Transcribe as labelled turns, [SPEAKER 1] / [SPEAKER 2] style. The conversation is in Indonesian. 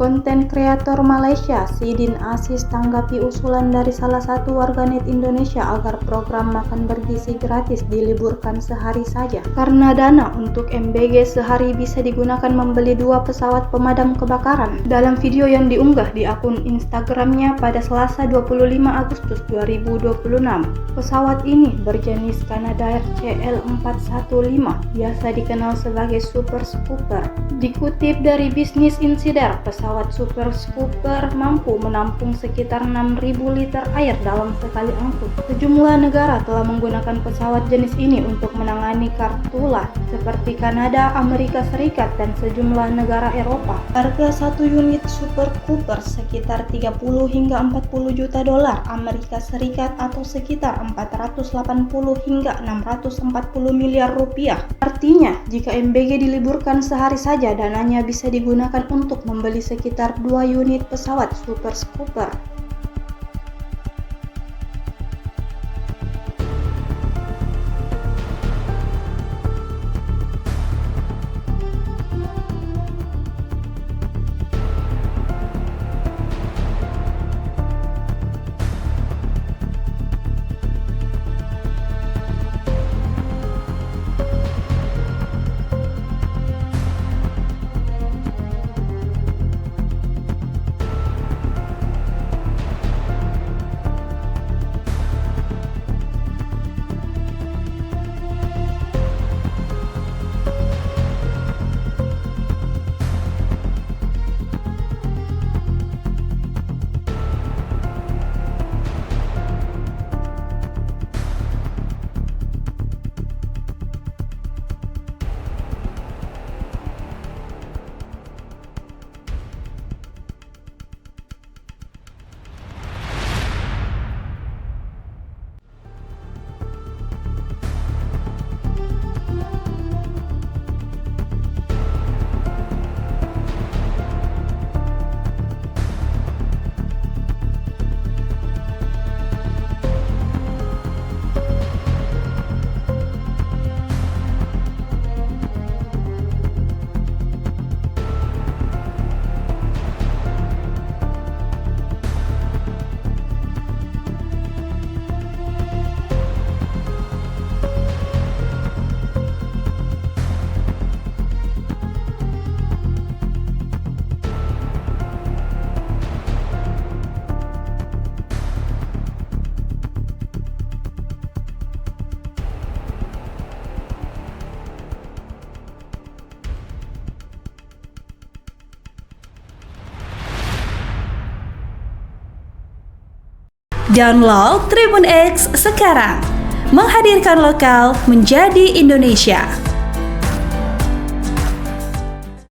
[SPEAKER 1] Konten kreator Malaysia Sidin Aziz tanggapi usulan dari salah satu warganet Indonesia agar program makan bergizi gratis diliburkan sehari saja. Karena dana untuk MBG sehari bisa digunakan membeli 2 pesawat pemadam kebakaran. Dalam video yang diunggah di akun Instagramnya pada Selasa 25 Agustus 2026, pesawat ini berjenis Canadair CL415, biasa dikenal sebagai Super Scooper. Dikutip dari Business Insider, pesawat Super Scooper mampu menampung sekitar 6.000 liter air dalam sekali angkut. Sejumlah negara telah menggunakan pesawat jenis ini untuk menangani karhutlah seperti Kanada, Amerika Serikat, dan sejumlah negara Eropa. Harga satu unit Super Scooper sekitar 30 hingga 40 juta dolar Amerika Serikat atau sekitar 480 hingga 640 miliar rupiah. Artinya, jika MBG diliburkan sehari saja, dananya bisa digunakan untuk membeli sekitar 2 unit pesawat Super Scooper.
[SPEAKER 2] Download Tribun X sekarang, menghadirkan lokal menjadi Indonesia.